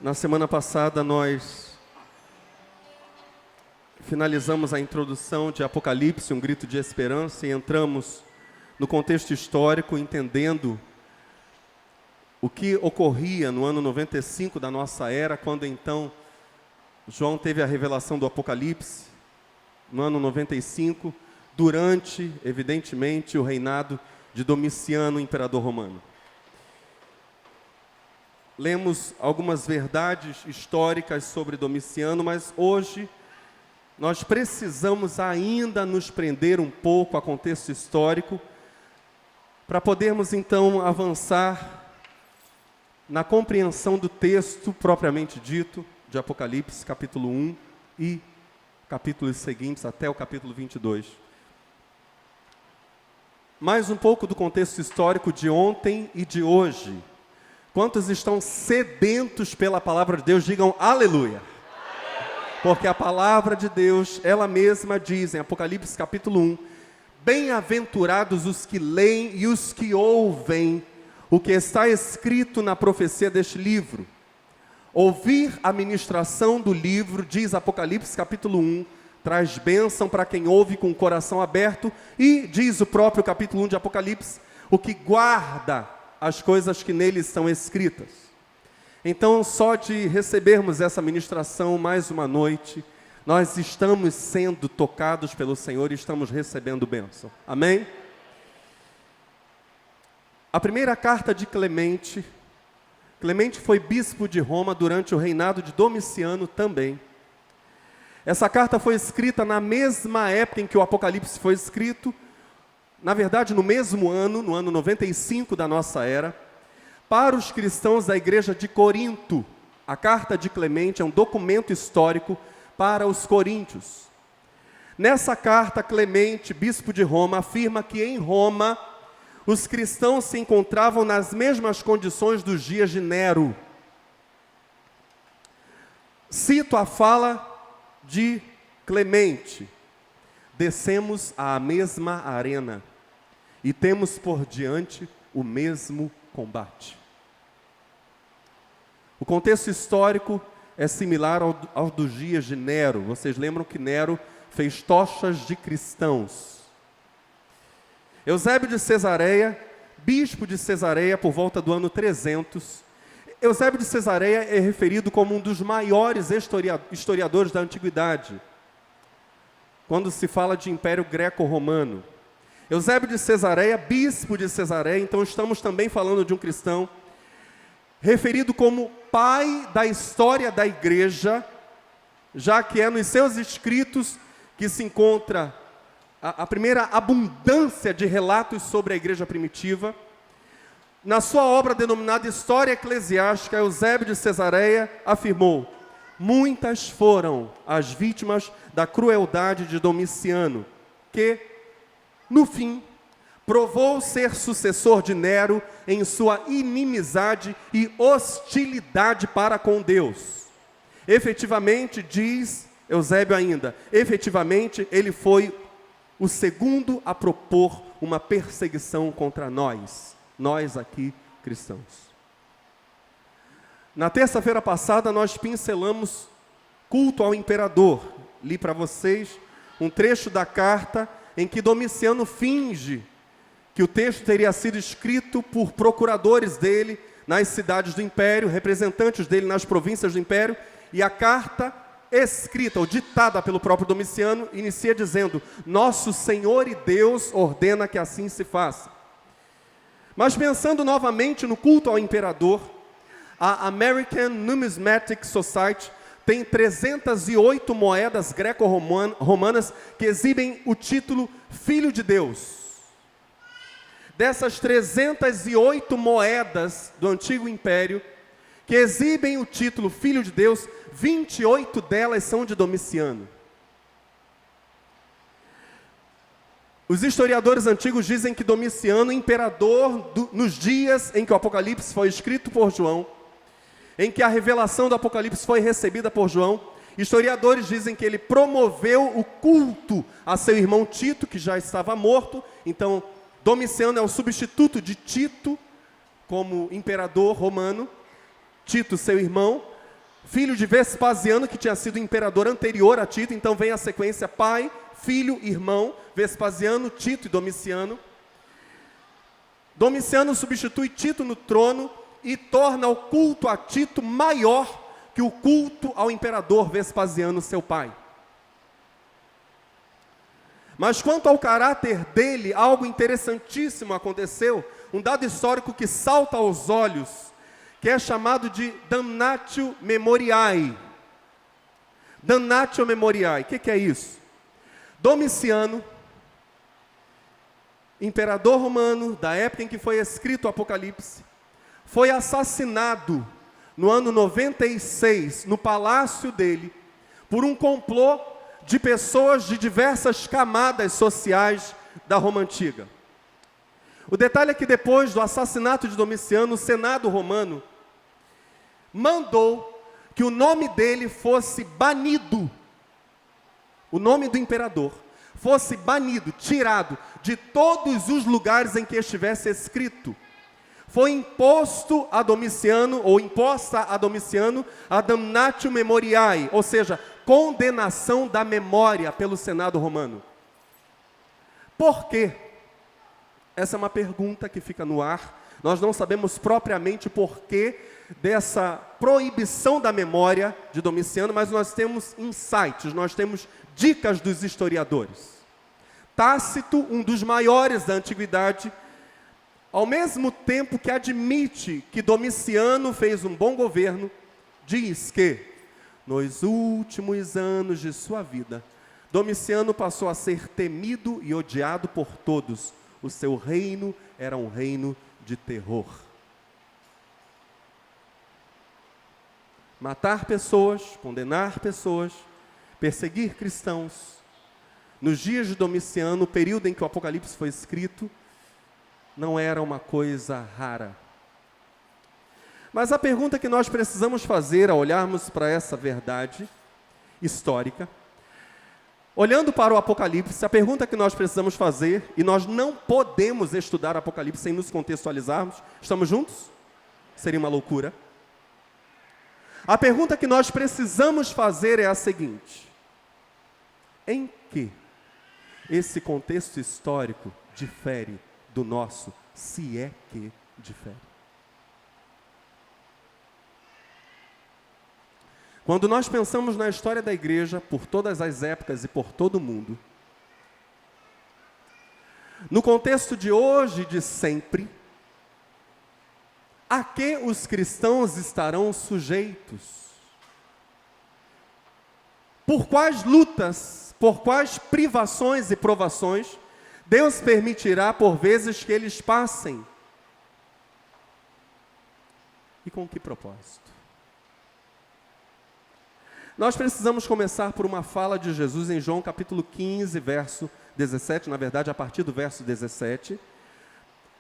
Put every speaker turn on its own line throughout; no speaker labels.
Na semana passada nós finalizamos a introdução de Apocalipse, um grito de esperança, e entramos no contexto histórico, entendendo o que ocorria no ano 95 da nossa era, quando então João teve a revelação do Apocalipse, no ano 95, durante, evidentemente, o reinado de Domiciano, imperador romano. Lemos algumas verdades históricas sobre Domiciano, mas hoje nós precisamos ainda nos prender um pouco a contexto histórico para podermos então avançar na compreensão do texto propriamente dito de Apocalipse, capítulo 1 e capítulos seguintes até o capítulo 22. Mais um pouco do contexto histórico de ontem e de hoje. Quantos estão sedentos pela palavra de Deus, digam aleluia. Porque a palavra de Deus, ela mesma diz em Apocalipse capítulo 1, bem-aventurados os que leem e os que ouvem o que está escrito na profecia deste livro. Ouvir a ministração do livro, diz Apocalipse capítulo 1, traz bênção para quem ouve com o coração aberto, e diz o próprio capítulo 1 de Apocalipse, o que guarda as coisas que nele estão escritas. Então, só de recebermos essa ministração mais uma noite, nós estamos sendo tocados pelo Senhor e estamos recebendo bênção. Amém? A primeira carta de Clemente, Clemente foi bispo de Roma durante o reinado de Domiciano também. Essa carta foi escrita na mesma época em que o Apocalipse foi escrito, na verdade, no mesmo ano, no ano 95 da nossa era, para os cristãos da igreja de Corinto. A carta de Clemente é um documento histórico para os coríntios. Nessa carta, Clemente, bispo de Roma, afirma que em Roma, os cristãos se encontravam nas mesmas condições dos dias de Nero. Cito a fala de Clemente: descemos à mesma arena e temos por diante o mesmo combate. O contexto histórico é similar ao dos dias de Nero. Vocês lembram que Nero fez tochas de cristãos. Eusébio de Cesareia, bispo de Cesareia por volta do ano 300. Eusébio de Cesareia é referido como um dos maiores historiadores da antiguidade, quando se fala de Império Greco-Romano. Eusébio de Cesareia, bispo de Cesareia, então estamos também falando de um cristão, referido como pai da história da igreja, já que é nos seus escritos que se encontra a primeira abundância de relatos sobre a igreja primitiva. Na sua obra denominada História Eclesiástica, Eusébio de Cesareia afirmou: muitas foram as vítimas da crueldade de Domiciano, que, no fim, provou ser sucessor de Nero em sua inimizade e hostilidade para com Deus. Efetivamente, diz Eusébio ainda, efetivamente ele foi o segundo a propor uma perseguição contra nós aqui cristãos. Na terça-feira passada nós pincelamos culto ao imperador. Li para vocês um trecho da carta em que Domiciano finge que o texto teria sido escrito por procuradores dele nas cidades do império, representantes dele nas províncias do império, e a carta escrita ou ditada pelo próprio Domiciano inicia dizendo: nosso Senhor e Deus ordena que assim se faça. Mas pensando novamente no culto ao imperador, a American Numismatic Society tem 308 moedas greco-romanas que exibem o título Filho de Deus. Dessas 308 moedas do Antigo Império, que exibem o título Filho de Deus, 28 delas são de Domiciano. Os historiadores antigos dizem que Domiciano, imperador nos dias em que o Apocalipse foi escrito por João, em que a revelação do Apocalipse foi recebida por João, historiadores dizem que ele promoveu o culto a seu irmão Tito, que já estava morto. Então, Domiciano é o substituto de Tito como imperador romano. Tito, seu irmão, filho de Vespasiano, que tinha sido imperador anterior a Tito. Então vem a sequência: pai, filho, irmão, Vespasiano, Tito e Domiciano. Domiciano substitui Tito no trono e torna o culto a Tito maior que o culto ao imperador Vespasiano, seu pai. Mas quanto ao caráter dele, algo interessantíssimo aconteceu, um dado histórico que salta aos olhos, que é chamado de damnatio memoriae. Damnatio memoriae, o que é isso? Domiciano, imperador romano, da época em que foi escrito o Apocalipse, foi assassinado no ano 96, no palácio dele, por um complô de pessoas de diversas camadas sociais da Roma Antiga. O detalhe é que depois do assassinato de Domiciano, o Senado romano mandou que o nome dele fosse banido, o nome do imperador fosse banido, tirado de todos os lugares em que estivesse escrito. Foi imposto a Domiciano, ou imposta a Domiciano, a damnatio memoriae, ou seja, condenação da memória pelo Senado romano. Por quê? Essa é uma pergunta que fica no ar. Nós não sabemos propriamente o porquê dessa proibição da memória de Domiciano, mas nós temos insights, nós temos dicas dos historiadores. Tácito, um dos maiores da antiguidade, ao mesmo tempo que admite que Domiciano fez um bom governo, diz que, nos últimos anos de sua vida, Domiciano passou a ser temido e odiado por todos. O seu reino era um reino de terror. Matar pessoas, condenar pessoas, perseguir cristãos. Nos dias de Domiciano, o período em que o Apocalipse foi escrito, não era uma coisa rara. Mas a pergunta que nós precisamos fazer ao olharmos para essa verdade histórica, olhando para o Apocalipse, a pergunta que nós precisamos fazer, e nós não podemos estudar Apocalipse sem nos contextualizarmos, estamos juntos? Seria uma loucura. A pergunta que nós precisamos fazer é a seguinte: em que esse contexto histórico difere do nosso, se é que difere? Quando nós pensamos na história da igreja, por todas as épocas e por todo o mundo, no contexto de hoje e de sempre, a que os cristãos estarão sujeitos? Por quais lutas, por quais privações e provações Deus permitirá por vezes que eles passem? E com que propósito? Nós precisamos começar por uma fala de Jesus em João capítulo 15, verso 17, na verdade a partir do verso 17,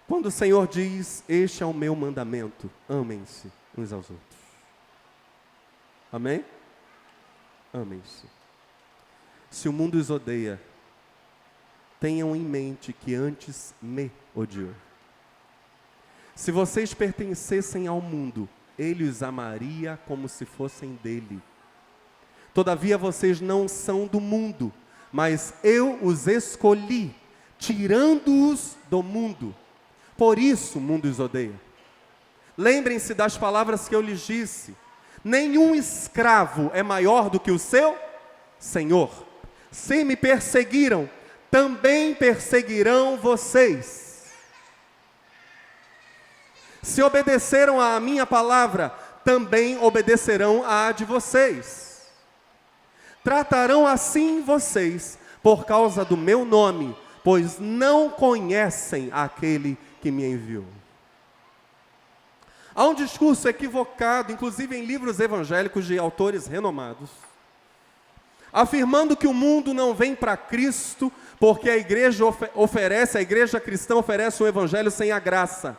quando o Senhor diz: este é o meu mandamento, amem-se uns aos outros. Amém? Amem-se. Se o mundo os odeia, tenham em mente que antes me odiou. Se vocês pertencessem ao mundo, ele os amaria como se fossem dele. Todavia vocês não são do mundo, mas eu os escolhi, tirando-os do mundo. Por isso o mundo os odeia. Lembrem-se das palavras que eu lhes disse: nenhum escravo é maior do que o seu senhor. Se me perseguiram, também perseguirão vocês. Se obedeceram à minha palavra, também obedecerão à de vocês. Tratarão assim vocês por causa do meu nome, pois não conhecem aquele que me enviou. Há um discurso equivocado, inclusive em livros evangélicos de autores renomados, afirmando que o mundo não vem para Cristo porque a igreja a igreja cristã oferece um evangelho sem a graça.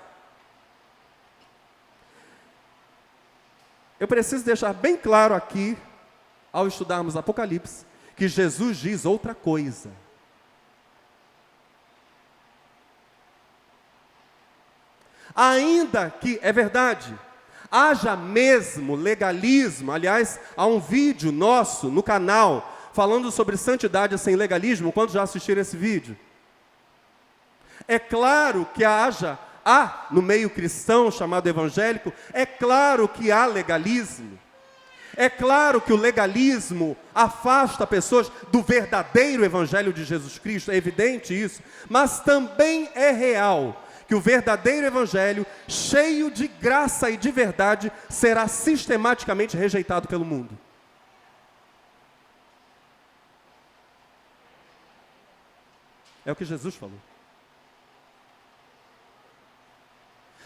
Eu preciso deixar bem claro aqui, ao estudarmos Apocalipse, que Jesus diz outra coisa. Ainda que, é verdade, Haja mesmo legalismo. Aliás, há um vídeo nosso no canal falando sobre santidade sem legalismo. Quantos já assistiram esse vídeo? É claro que há no meio cristão chamado evangélico, é claro que há legalismo. É claro que o legalismo afasta pessoas do verdadeiro evangelho de Jesus Cristo, é evidente isso, mas também é real que o verdadeiro evangelho, cheio de graça e de verdade, será sistematicamente rejeitado pelo mundo. É o que Jesus falou.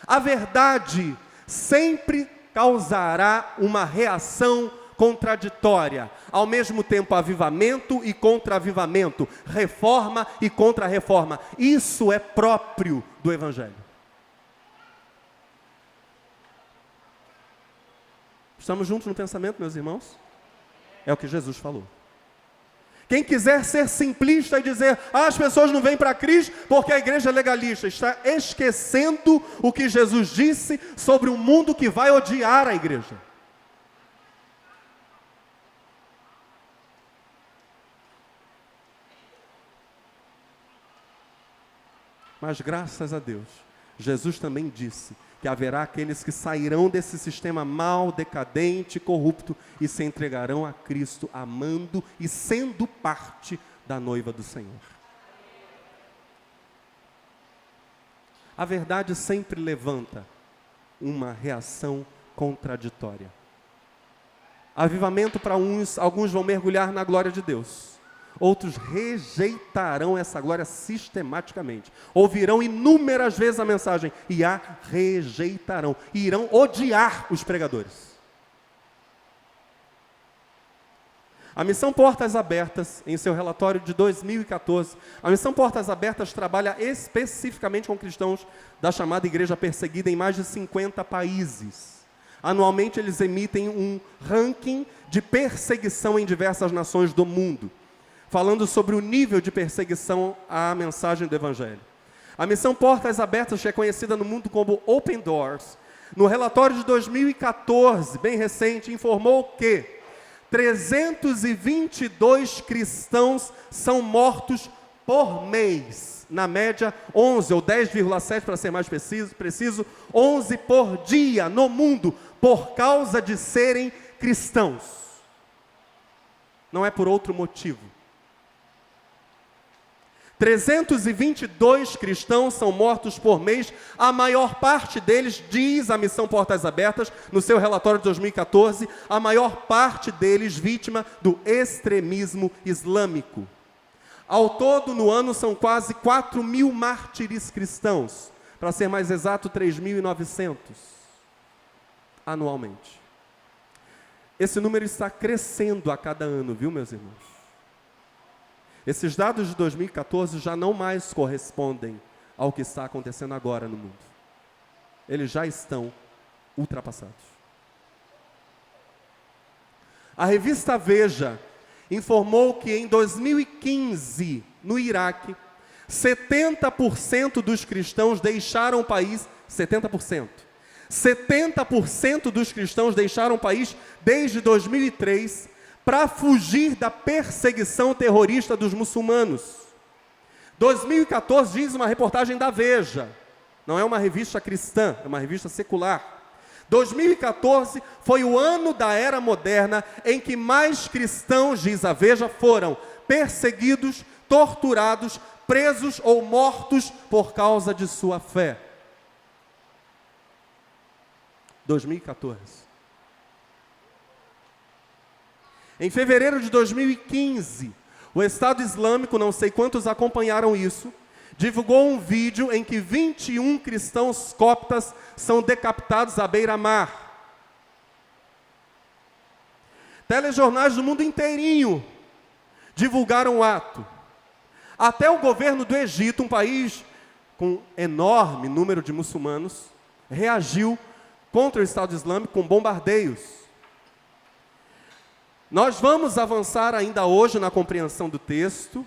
A verdade sempre causará uma reação contraditória, ao mesmo tempo avivamento e contra-avivamento, reforma e contra-reforma. Isso é próprio do Evangelho. Estamos juntos no pensamento, meus irmãos? É o que Jesus falou. Quem quiser ser simplista e dizer, as pessoas não vêm para Cristo porque a igreja é legalista, está esquecendo o que Jesus disse sobre um mundo que vai odiar a igreja. Mas graças a Deus, Jesus também disse que haverá aqueles que sairão desse sistema mau, decadente, corrupto e se entregarão a Cristo, amando e sendo parte da noiva do Senhor. A verdade sempre levanta uma reação contraditória. Avivamento para uns, alguns vão mergulhar na glória de Deus. Outros rejeitarão essa glória sistematicamente. Ouvirão inúmeras vezes a mensagem e a rejeitarão. E irão odiar os pregadores. A Missão Portas Abertas, em seu relatório de 2014, a Missão Portas Abertas trabalha especificamente com cristãos da chamada igreja perseguida em mais de 50 países. Anualmente eles emitem um ranking de perseguição em diversas nações do mundo, falando sobre o nível de perseguição à mensagem do Evangelho. A Missão Portas Abertas é conhecida no mundo como Open Doors. No relatório de 2014, bem recente, informou que 322 cristãos são mortos por mês. Na média, 11 ou 10,7 para ser mais preciso, 11 por dia no mundo, por causa de serem cristãos. Não é por outro motivo. 322 cristãos são mortos por mês, a maior parte deles, diz a Missão Portas Abertas, no seu relatório de 2014, a maior parte deles vítima do extremismo islâmico. Ao todo, no ano, são quase 4.000 mártires cristãos, para ser mais exato, 3.900 anualmente. Esse número está crescendo a cada ano, viu, meus irmãos? Esses dados de 2014 já não mais correspondem ao que está acontecendo agora no mundo. Eles já estão ultrapassados. A revista Veja informou que em 2015, no Iraque, 70% dos cristãos deixaram o país, 70%. 70% dos cristãos deixaram o país desde 2003 para fugir da perseguição terrorista dos muçulmanos. 2014 diz uma reportagem da Veja, não é uma revista cristã, é uma revista secular. 2014 foi o ano da era moderna em que mais cristãos, diz a Veja, foram perseguidos, torturados, presos ou mortos por causa de sua fé. 2014. Em fevereiro de 2015, o Estado Islâmico, não sei quantos acompanharam isso, divulgou um vídeo em que 21 cristãos coptas são decapitados à beira-mar. Telejornais do mundo inteirinho divulgaram o ato. Até o governo do Egito, um país com enorme número de muçulmanos, reagiu contra o Estado Islâmico com bombardeios. Nós vamos avançar ainda hoje na compreensão do texto,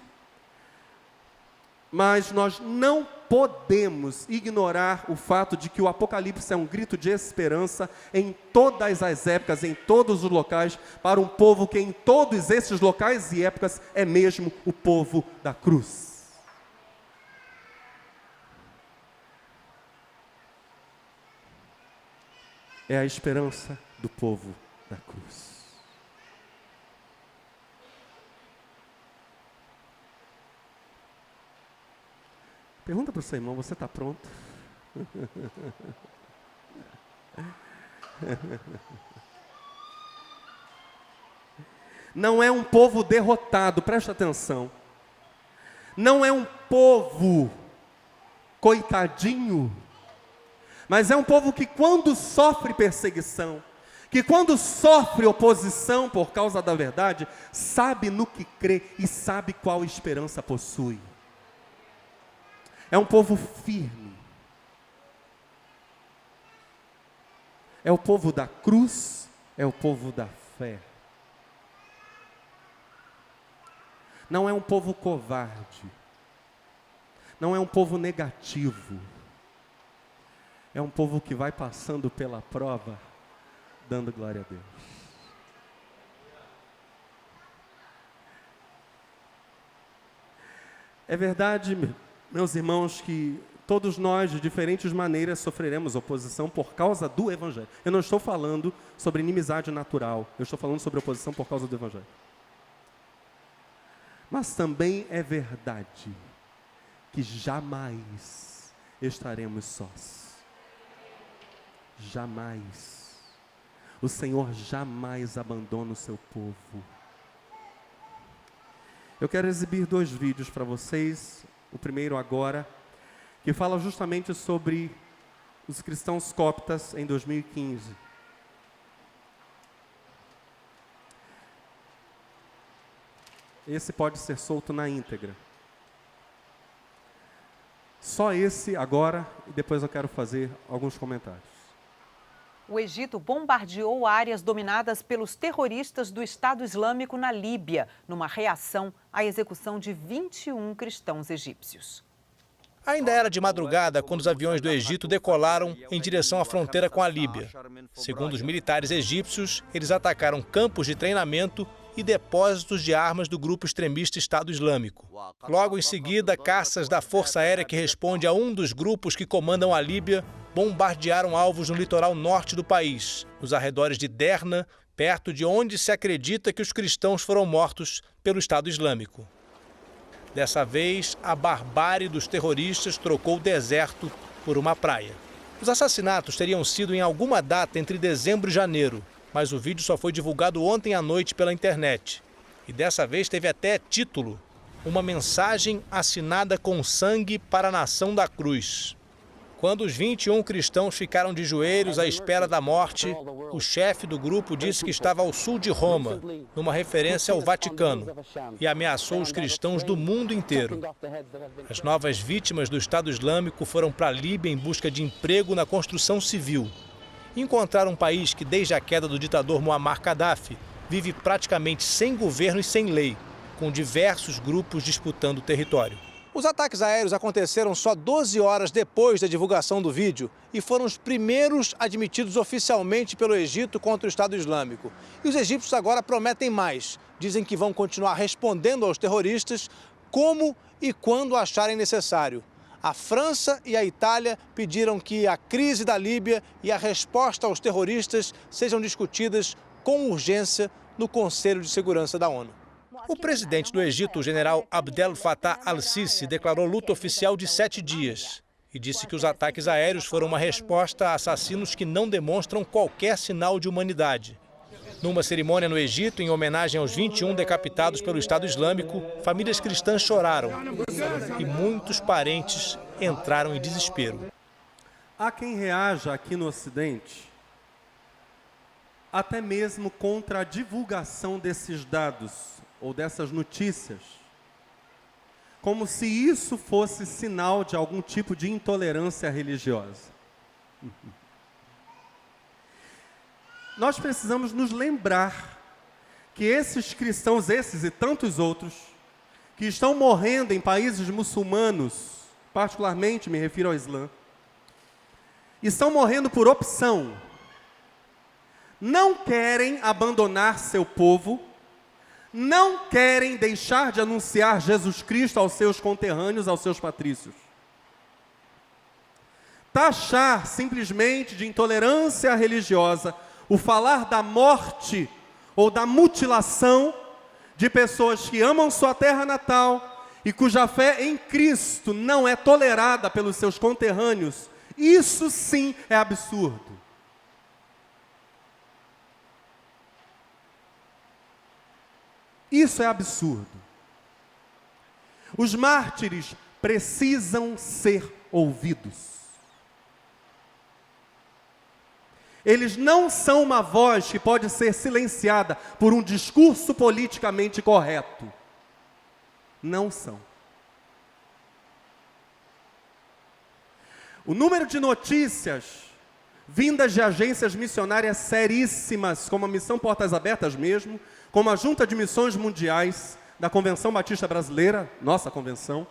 mas nós não podemos ignorar o fato de que o Apocalipse é um grito de esperança em todas as épocas, em todos os locais, para um povo que em todos esses locais e épocas é mesmo o povo da cruz. É a esperança do povo da cruz. Pergunta para o seu irmão, você está pronto? Não é um povo derrotado, presta atenção. Não é um povo coitadinho, mas é um povo que quando sofre perseguição, que quando sofre oposição por causa da verdade, sabe no que crê e sabe qual esperança possui. É um povo firme. É o povo da cruz, é o povo da fé. Não é um povo covarde. Não é um povo negativo. É um povo que vai passando pela prova, dando glória a Deus. É verdade, meus irmãos, que todos nós, de diferentes maneiras, sofreremos oposição por causa do Evangelho. Eu não estou falando sobre inimizade natural, eu estou falando sobre oposição por causa do Evangelho. Mas também é verdade que jamais estaremos sós. Jamais. O Senhor jamais abandona o seu povo. Eu quero exibir 2 vídeos para vocês. O primeiro agora, que fala justamente sobre os cristãos coptas em 2015. Esse pode ser solto na íntegra. Só esse agora, e depois eu quero fazer alguns comentários.
O Egito bombardeou áreas dominadas pelos terroristas do Estado Islâmico na Líbia, numa reação à execução de 21 cristãos egípcios.
Ainda era de madrugada quando os aviões do Egito decolaram em direção à fronteira com a Líbia. Segundo os militares egípcios, eles atacaram campos de treinamento e depósitos de armas do grupo extremista Estado Islâmico. Logo em seguida, caças da Força Aérea que responde a um dos grupos que comandam a Líbia bombardearam alvos no litoral norte do país, nos arredores de Derna, perto de onde se acredita que os cristãos foram mortos pelo Estado Islâmico. Dessa vez, a barbárie dos terroristas trocou o deserto por uma praia. Os assassinatos teriam sido em alguma data entre dezembro e janeiro, mas o vídeo só foi divulgado ontem à noite pela internet. E dessa vez teve até título: uma mensagem assinada com sangue para a nação da cruz. Quando os 21 cristãos ficaram de joelhos à espera da morte, o chefe do grupo disse que estava ao sul de Roma, numa referência ao Vaticano, e ameaçou os cristãos do mundo inteiro. As novas vítimas do Estado Islâmico foram para a Líbia em busca de emprego na construção civil. Encontraram um país que, desde a queda do ditador Muammar Gaddafi, vive praticamente sem governo e sem lei, com diversos grupos disputando o território. Os ataques aéreos aconteceram só 12 horas depois da divulgação do vídeo e foram os primeiros admitidos oficialmente pelo Egito contra o Estado Islâmico. E os egípcios agora prometem mais. Dizem que vão continuar respondendo aos terroristas como e quando acharem necessário. A França e a Itália pediram que a crise da Líbia e a resposta aos terroristas sejam discutidas com urgência no Conselho de Segurança da ONU. O presidente do Egito, o general Abdel Fattah al-Sisi, declarou luto oficial de 7 dias e disse que os ataques aéreos foram uma resposta a assassinos que não demonstram qualquer sinal de humanidade. Numa cerimônia no Egito, em homenagem aos 21 decapitados pelo Estado Islâmico, famílias cristãs choraram e muitos parentes entraram em desespero.
Há quem reaja aqui no Ocidente até mesmo contra a divulgação desses dados ou dessas notícias, como se isso fosse sinal de algum tipo de intolerância religiosa. Nós precisamos nos lembrar que esses cristãos, esses e tantos outros, que estão morrendo em países muçulmanos, particularmente me refiro ao Islã, estão morrendo por opção. Não querem abandonar seu povo, não querem deixar de anunciar Jesus Cristo aos seus conterrâneos, aos seus patrícios. Taxar simplesmente de intolerância religiosa o falar da morte ou da mutilação de pessoas que amam sua terra natal e cuja fé em Cristo não é tolerada pelos seus conterrâneos, isso sim é absurdo. Isso é absurdo. Os mártires precisam ser ouvidos. Eles não são uma voz que pode ser silenciada por um discurso politicamente correto. Não são. O número de notícias vindas de agências missionárias seríssimas, como a Missão Portas Abertas mesmo, como a Junta de Missões Mundiais da Convenção Batista Brasileira, nossa convenção,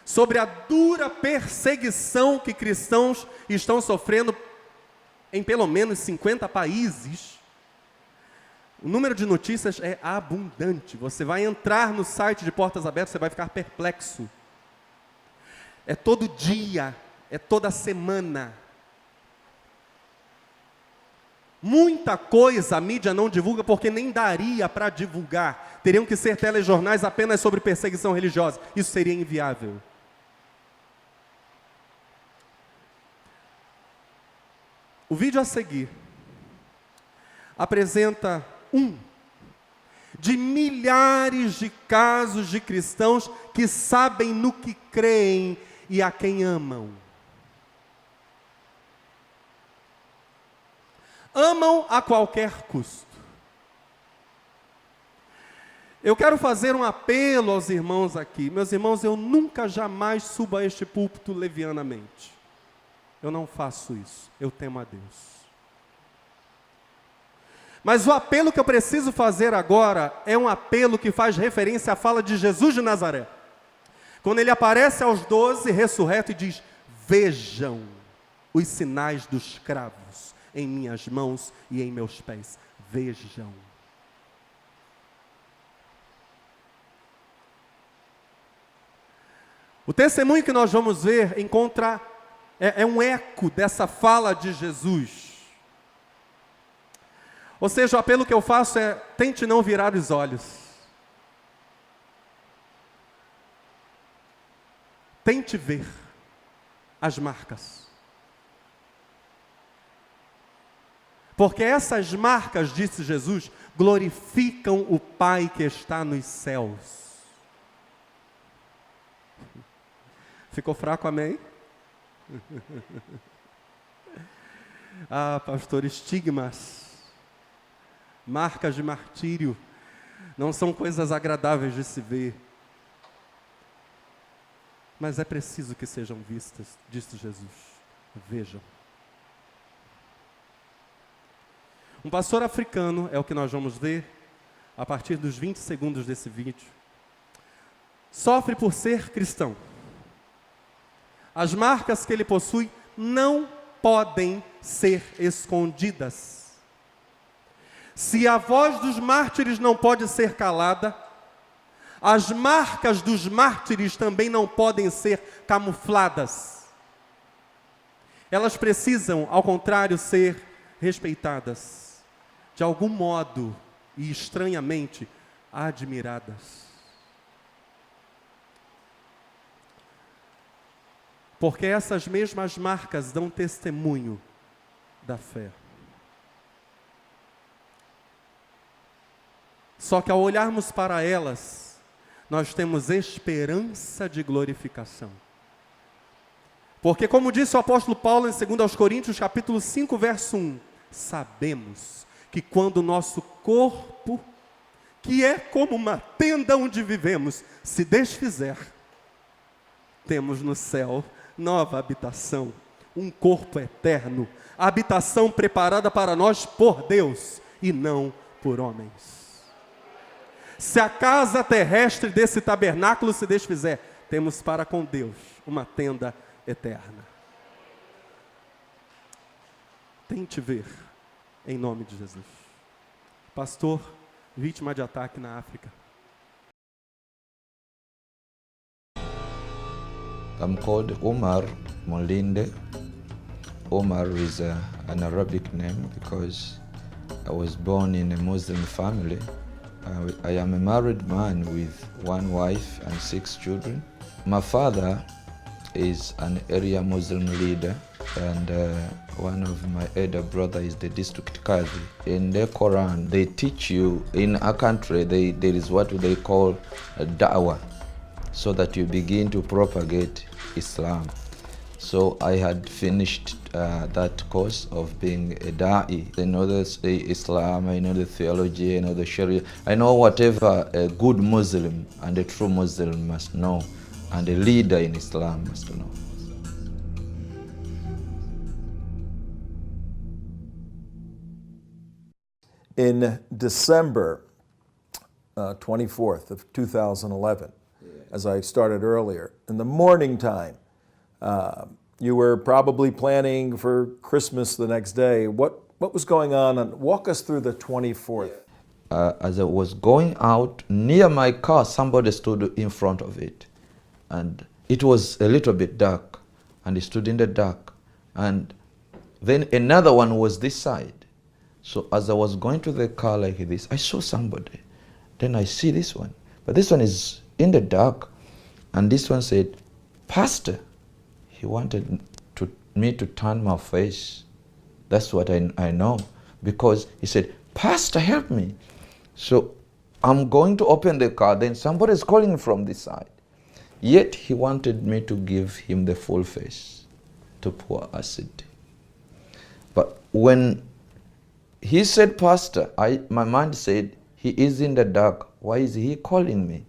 sobre a dura perseguição que cristãos estão sofrendo em pelo menos 50 países. O número de notícias é abundante. Você vai entrar no site de Portas Abertas, você vai ficar perplexo. É todo dia, é toda semana. Muita coisa a mídia não divulga porque nem daria para divulgar. Teriam que ser telejornais apenas sobre perseguição religiosa. Isso seria inviável. O vídeo a seguir apresenta um de milhares de casos de cristãos que sabem no que creem e a quem amam. Amam a qualquer custo. Eu quero fazer um apelo aos irmãos aqui. Meus irmãos, eu nunca jamais subo a este púlpito levianamente. Eu não faço isso. Eu temo a Deus. Mas o apelo que eu preciso fazer agora é um apelo que faz referência à fala de Jesus de Nazaré. Quando ele aparece aos 12, ressurreto, e diz: vejam os sinais dos cravos em minhas mãos e em meus pés. Vejam. O testemunho que nós vamos ver encontra é um eco dessa fala de Jesus. Ou seja, o apelo que eu faço é: tente não virar os olhos. Tente ver as marcas. Porque essas marcas, disse Jesus, glorificam o Pai que está nos céus. Ficou fraco, amém? Ah, pastor, estigmas, marcas de martírio, não são coisas agradáveis de se ver. Mas é preciso que sejam vistas, disse Jesus. Vejam. Um pastor africano, é o que nós vamos ver, a partir dos 20 segundos desse vídeo, sofre por ser cristão. As marcas que ele possui não podem ser escondidas. Se a voz dos mártires não pode ser calada, as marcas dos mártires também não podem ser camufladas. Elas precisam, ao contrário, ser respeitadas, de algum modo e estranhamente admiradas. Porque essas mesmas marcas dão testemunho da fé. Só que ao olharmos para elas, nós temos esperança de glorificação. Porque, como disse o apóstolo Paulo em 2 Coríntios, capítulo 5, verso 1, sabemos que quando o nosso corpo, que é como uma tenda onde vivemos, se desfizer, temos no céu nova habitação, um corpo eterno, habitação preparada para nós por Deus e não por homens. Se a casa terrestre desse tabernáculo se desfizer, temos para com Deus uma tenda eterna. Tente ver, em nome de Jesus. Pastor, vítima de ataque na África.
I'm called Omar Molinde. Omar is an Arabic name because I was born in a Muslim family. I am a married man with 1 wife and 6 children. My father is an area Muslim leader, and one of my elder brother is the district Qadi. In the Quran, they teach you, in our country, there is what they call a da'wah, so that you begin to propagate Islam. So I had finished that course of being a da'i. I know the Islam, I know the theology, I know the Sharia. I know whatever a good Muslim and a true Muslim must know, and a leader in Islam must know.
In December 24th of 2011, as I started earlier, in the morning time, you were probably planning for Christmas the next day. What was going on? And walk us through the 24th.
As I was going out, near my car, somebody stood in front of it. And it was a little bit dark, and he stood in the dark. And then another one was this side. So as I was going to the car like this, I saw somebody. Then I see this one. But this one is in the dark. And this one said, "Pastor." He wanted me to turn my face. That's what I know. Because he said, "Pastor, help me." So I'm going to open the car. Then somebody is calling from this side. Yet he wanted me to give him the full face, to pour acid. But when he said, "Pastor," my mind said, he is in the dark. Why is he calling me?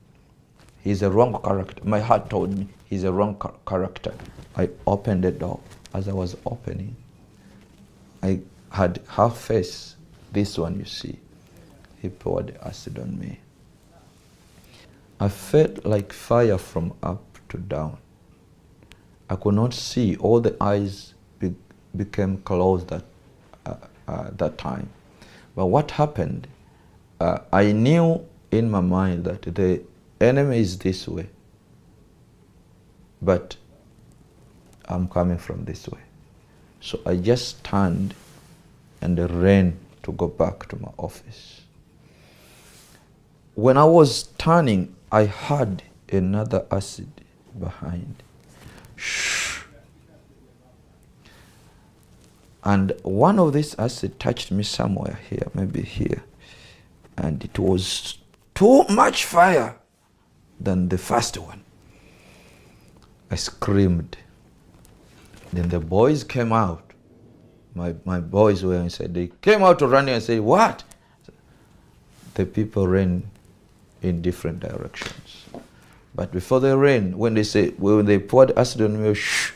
He's a wrong character. My heart told me he's a wrong character. I opened the door. As I was opening, I had half face. This one you see. He poured acid on me. I felt like fire from up to down. I could not see. All the eyes became closed at that time. But what happened? I knew in my mind that the enemy is this way, but I'm coming from this way. So I just turned and ran to go back to my office. When I was turning, I heard another acid behind. Shh. And one of these acid touched me somewhere here, maybe here. And it was too much fire than the first one. I screamed. Then the boys came out. My boys were inside. They came out to run and say, "What?" The people ran in different directions. But before they ran, when they poured acid on me, shh,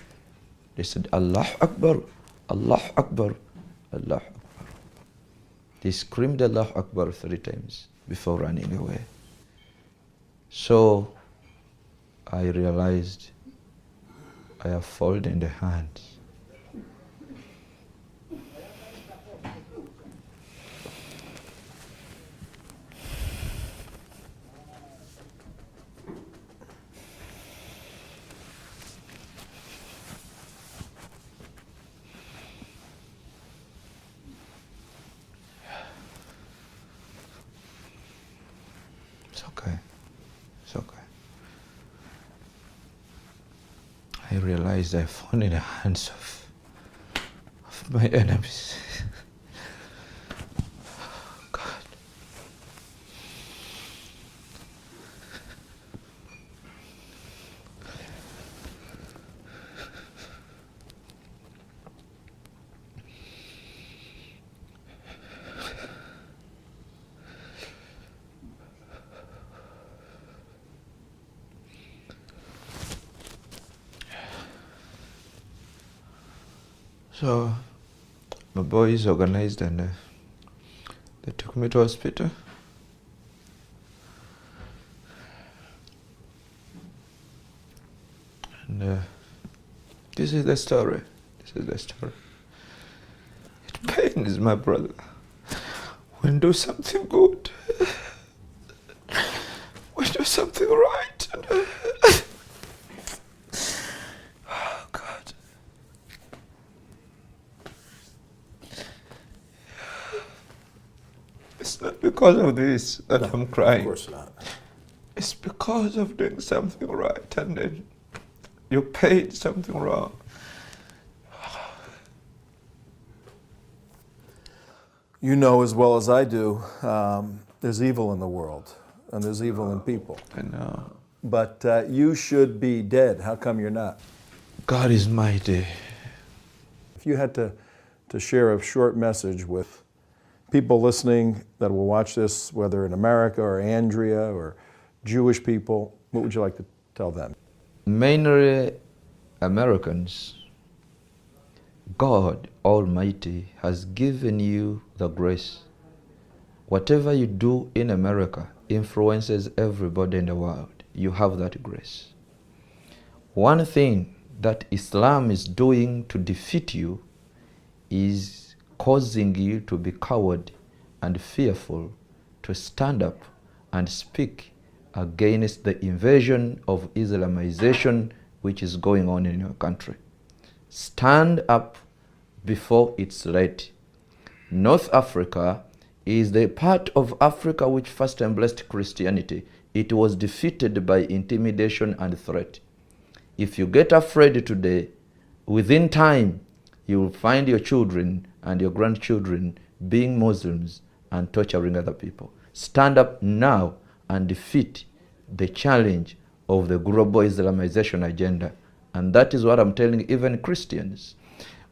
they said, "Allahu Akbar, Allahu Akbar, Allahu Akbar." They screamed Allahu Akbar 3 times before running away. So I realized I have fallen in the hands. It's okay. It's okay. I realized I've fallen in the hands of my enemies. God. So my boys organized and they took me to hospital. This is the story. This is the story. It pains my brother when you do something good, when you do something right. Oh God. It's not because of this that I'm crying.
Of course not.
It's because of doing something right and then you paid something wrong.
You know as well as I do, there's evil in the world, and there's evil in people.
I know.
But you should be dead. How come you're not?
God is mighty.
If you had to share a short message with people listening that will watch this, whether in America or Andrea or Jewish people, what would you like to tell them?
Mainly Americans, God Almighty has given you the grace. Whatever you do in America influences everybody in the world. You have that grace. One thing that Islam is doing to defeat you is causing you to be coward and fearful, to stand up and speak against the invasion of Islamization which is going on in your country. Stand up before it's late. North Africa is the part of Africa which first embraced Christianity. It was defeated by intimidation and threat. If you get afraid today, within time, you will find your children and your grandchildren being Muslims and torturing other people. Stand up now and defeat the challenge of the global Islamization agenda. And that is what I'm telling even Christians.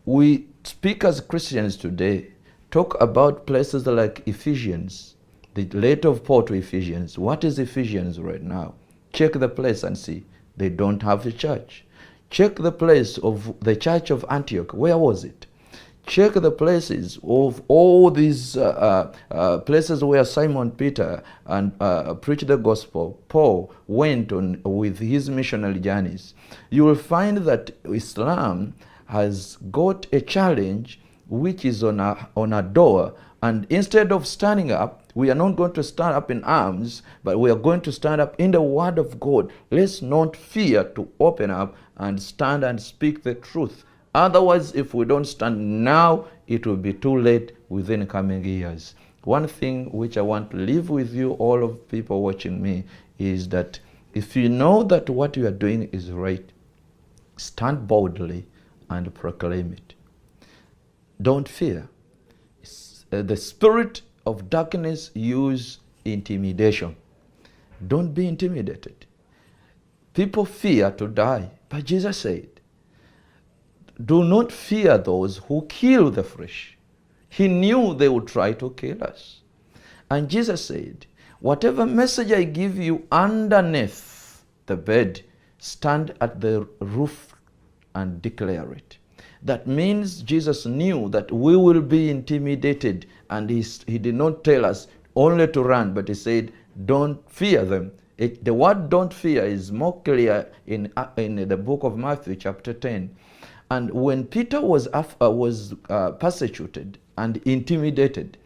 We speak as Christians today, talk about places like Ephesians, the letter of Paul to Ephesians. What is Ephesians right now? Check the place and see. They don't have a church. Check the place of the church of Antioch. Where was it? Check the places of all these places where Simon Peter and preached the gospel. Paul went on with his missionary journeys. You will find that Islam has got a challenge which is on a door, and instead of standing up, we are not going to stand up in arms, but we are going to stand up in the word of God. Let's not fear to open up and stand and speak the truth. Otherwise, if we don't stand now, it will be too late within coming years. One thing which I want to leave with you, all of people watching me, is that if you know that what you are doing is right, stand boldly and proclaim it. Don't fear. The spirit of darkness use intimidation. Don't be intimidated. People fear to die, but Jesus said, do not fear those who kill the flesh. He knew they would try to kill us. And Jesus said, whatever message I give you underneath the bed, stand at the roof and declare it. That means Jesus knew that we will be intimidated, and he did not tell us only to run, but he said, don't fear them. The word don't fear is more clear in the book of Matthew chapter 10. And when Peter was persecuted and intimidated,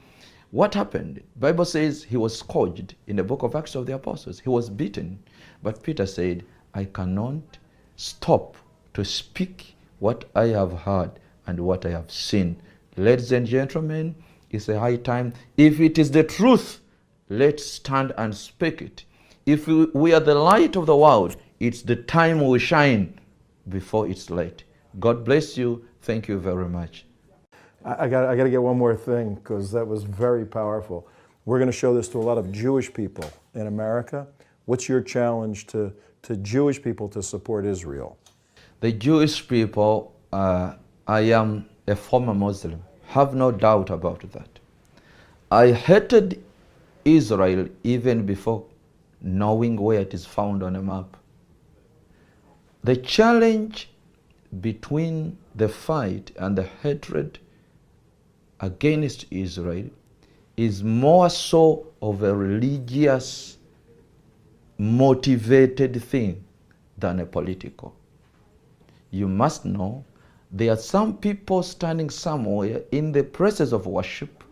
what happened? Bible says he was scourged in the book of Acts of the Apostles. He was beaten. But Peter said, I cannot stop to speak what I have heard and what I have seen. Ladies and gentlemen, it's a high time. If it is the truth, let's stand and speak it. If we are the light of the world, it's the time we shine before it's late. God bless you. Thank you very much.
I got to get one more thing, because that was very powerful. We're going to show this to a lot of Jewish people in America. What's your challenge to Jewish people to support Israel?
The Jewish people, I am a former Muslim. Have no doubt about that. I hated Israel even before knowing where it is found on a map. The challenge between the fight and the hatred against Israel is more so of a religious motivated thing than a political. you must know there are some people standing somewhere in the places of worship,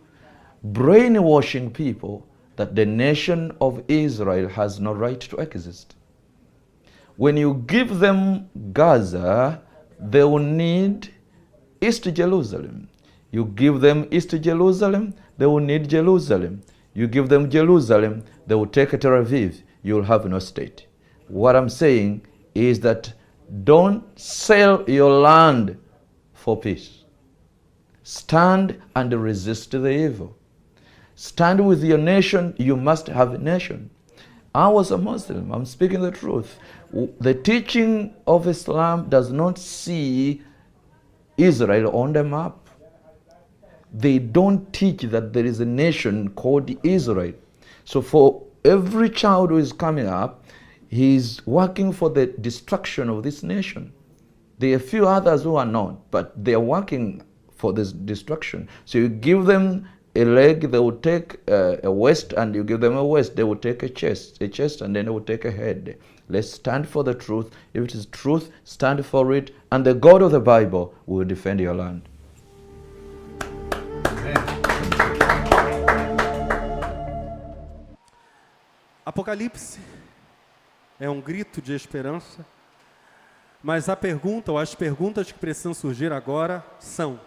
brainwashing people that the nation of Israel has no right to exist. When you give them Gaza, they will need East Jerusalem. You give them East Jerusalem, they will need Jerusalem. You give them Jerusalem, they will take Tel Aviv. You will have no state. What I'm saying is that don't sell your land for peace. Stand and resist the evil. Stand with your nation, you must have a nation. I was a Muslim, I'm speaking the truth. The teaching of Islam does not see Israel on the map. They don't teach that there is a nation called Israel. So for every child who is coming up, he's working for the destruction of this nation. There are a few others who are not, but they are working for this destruction. So you give them a leg, they will take a waist, and you give them a waist, they will take a chest, and then they will take a head. Let's stand for the truth. If it is truth, stand for it, and the God of the Bible will defend your land.
Apocalipse é um grito de esperança, mas a pergunta, ou as perguntas que precisam surgir agora são: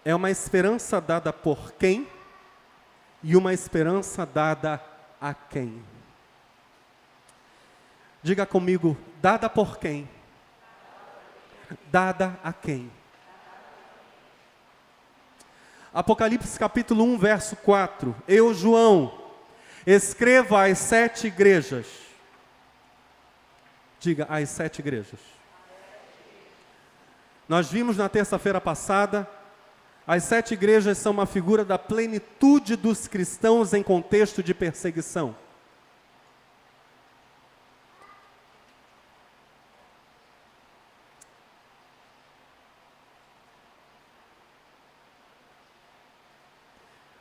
é uma esperança dada por quem e uma esperança dada a quem? Diga comigo, dada por quem? Dada a quem? Apocalipse capítulo 1, verso 4. Eu, João, escrevo às 7 igrejas. Diga, às 7 igrejas. Nós vimos na terça-feira passada, as 7 igrejas são uma figura da plenitude dos cristãos em contexto de perseguição.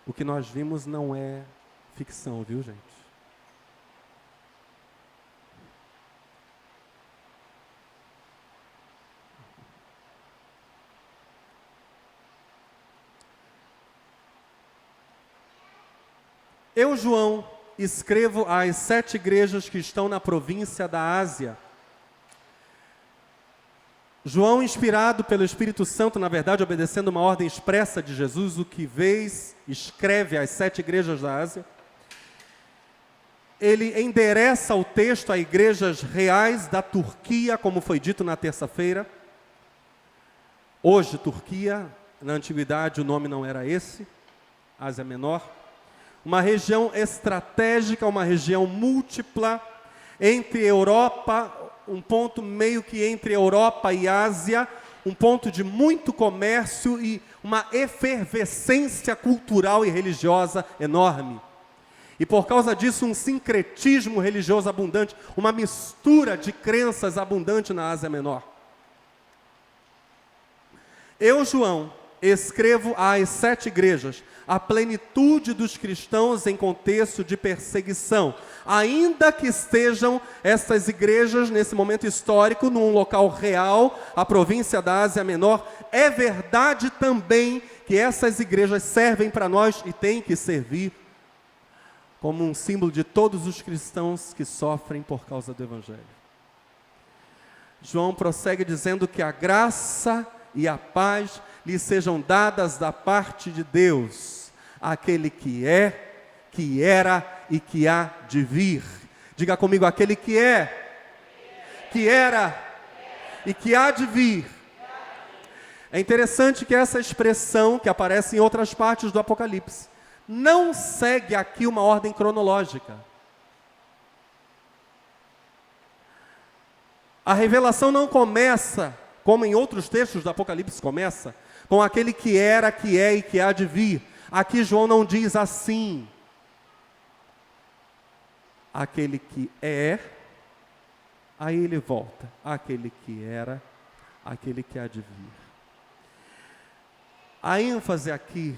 O que nós vimos não é ficção, viu, gente? Eu, João, escrevo às 7 igrejas que estão na província da Ásia. João, inspirado pelo Espírito Santo, na verdade, obedecendo uma ordem expressa de Jesus, o que vês, escreve às 7 igrejas da Ásia. Ele endereça o texto a igrejas reais da Turquia, como foi dito na terça-feira. Hoje, Turquia, na antiguidade o nome não era esse, Ásia Menor. Uma região estratégica, uma região múltipla, entre Europa, um ponto meio que entre Europa e Ásia, um ponto de muito comércio e uma efervescência cultural e religiosa enorme. E por causa disso, um sincretismo religioso abundante, uma mistura de crenças abundante na Ásia Menor. Eu, João, escrevo às 7 igrejas, a plenitude dos cristãos em contexto de perseguição. Ainda que estejam essas igrejas, nesse momento histórico, num local real, a província da Ásia Menor, é verdade também que essas igrejas servem para nós e têm que servir como um símbolo de todos os cristãos que sofrem por causa do Evangelho. João prossegue dizendo que a graça e a paz lhe sejam dadas da parte de Deus, aquele que é, que era e que há de vir. Diga comigo, aquele que é, que era e que há de vir. É interessante que essa expressão, que aparece em outras partes do Apocalipse, não segue aqui uma ordem cronológica. A revelação não começa, como em outros textos do Apocalipse começa, com aquele que era, que é e que há de vir. Aqui João não diz assim. Aquele que é, aí ele volta. Aquele que era, aquele que há de vir. A ênfase aqui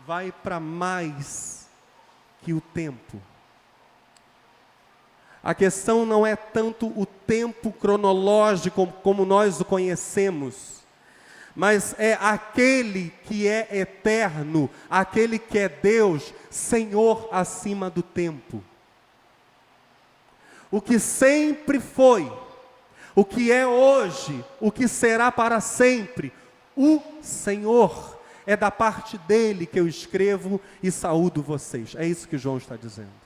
vai para mais que o tempo. A questão não é tanto o tempo cronológico como nós o conhecemos, mas é aquele que é eterno, aquele que é Deus, Senhor acima do tempo. O que sempre foi, o que é hoje, o que será para sempre, o Senhor, é da parte dele que eu escrevo e saúdo vocês. É isso que João está dizendo.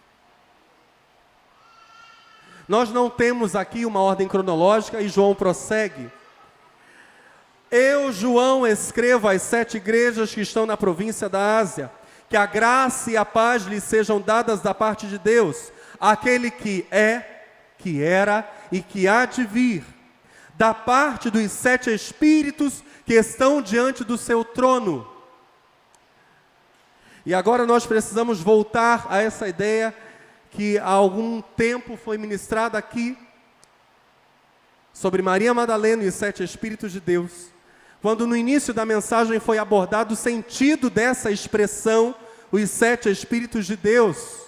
Nós não temos aqui uma ordem cronológica e João prossegue. Eu, João, escrevo às 7 igrejas que estão na província da Ásia, que a graça e a paz lhes sejam dadas da parte de Deus, aquele que é, que era e que há de vir, da parte dos 7 Espíritos que estão diante do seu trono. E agora nós precisamos voltar a essa ideia que há algum tempo foi ministrada aqui, sobre Maria Madalena e os 7 Espíritos de Deus, quando no início da mensagem foi abordado o sentido dessa expressão, os 7 Espíritos de Deus.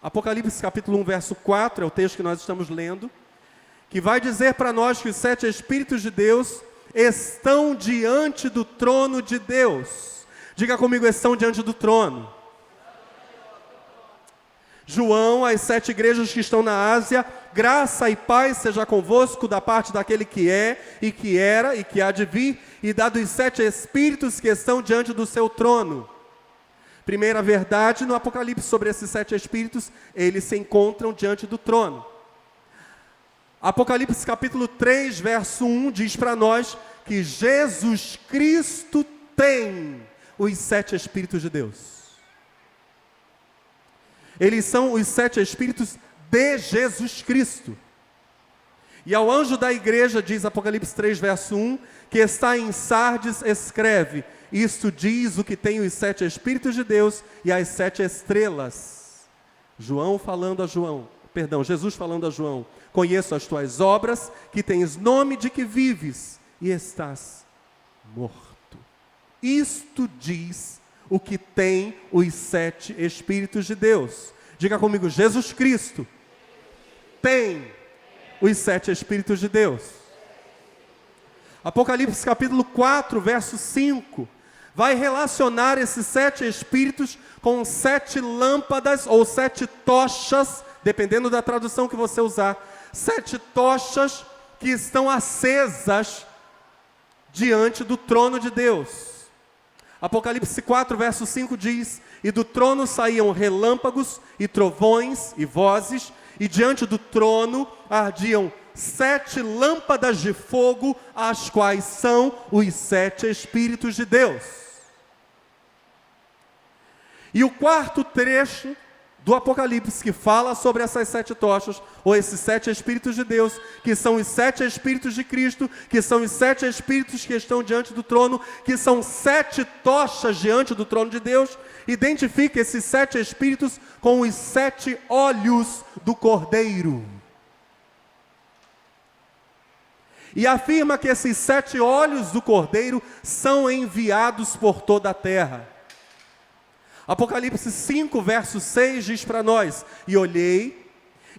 Apocalipse capítulo 1, verso 4, é o texto que nós estamos lendo, que vai dizer para nós que os 7 Espíritos de Deus estão diante do trono de Deus. Diga comigo, estão diante do trono. João, às 7 igrejas que estão na Ásia, graça e paz seja convosco da parte daquele que é, e que era, e que há de vir, e da dos 7 Espíritos que estão diante do seu trono. Primeira verdade no Apocalipse sobre esses 7 Espíritos, eles se encontram diante do trono. Apocalipse capítulo 3, verso 1, diz para nós que Jesus Cristo tem os 7 Espíritos de Deus. Eles são os 7 Espíritos de Jesus Cristo. E ao anjo da igreja, diz Apocalipse 3, verso 1, que está em Sardes, escreve: isto diz o que tem os 7 Espíritos de Deus e as 7 estrelas. Jesus falando a João: conheço as tuas obras, que tens nome de que vives e estás morto. Isto diz o que tem os 7 Espíritos de Deus. Diga comigo, Jesus Cristo tem os 7 Espíritos de Deus. Apocalipse capítulo 4, verso 5, vai relacionar esses 7 Espíritos com 7 lâmpadas ou 7 tochas, dependendo da tradução que você usar, 7 tochas que estão acesas diante do trono de Deus. Apocalipse 4, verso 5 diz: e do trono saíam relâmpagos e trovões e vozes, e diante do trono ardiam 7 lâmpadas de fogo, as quais são os 7 Espíritos de Deus. E o quarto trecho do Apocalipse que fala sobre essas 7 tochas, ou esses 7 Espíritos de Deus, que são os 7 Espíritos de Cristo, que são os 7 Espíritos que estão diante do trono, que são 7 tochas diante do trono de Deus, identifica esses 7 Espíritos com os 7 olhos do Cordeiro. E afirma que esses 7 olhos do Cordeiro são enviados por toda a terra. Apocalipse 5, verso 6 diz para nós: e olhei,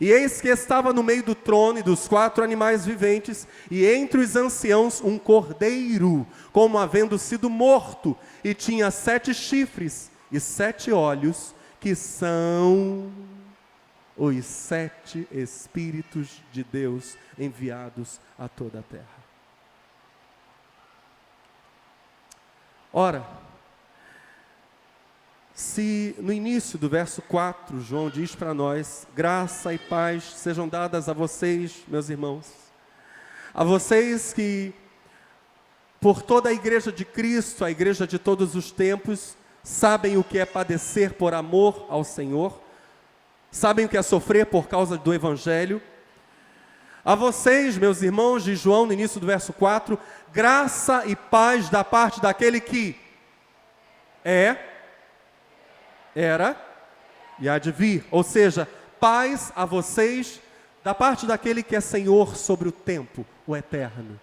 e eis que estava no meio do trono e dos 4 animais viventes, e entre os anciãos um cordeiro, como havendo sido morto, e tinha 7 chifres e 7 olhos, que são os 7 Espíritos de Deus enviados a toda a terra. Ora, se no início do verso 4, João diz para nós: graça e paz sejam dadas a vocês, meus irmãos, a vocês que, por toda a igreja de Cristo, a igreja de todos os tempos, sabem o que é padecer por amor ao Senhor, sabem o que é sofrer por causa do Evangelho. A vocês, meus irmãos, diz João no início do verso 4, graça e paz da parte daquele que é, era e há de vir. Ou seja, paz a vocês da parte daquele que é Senhor sobre o tempo, o eterno.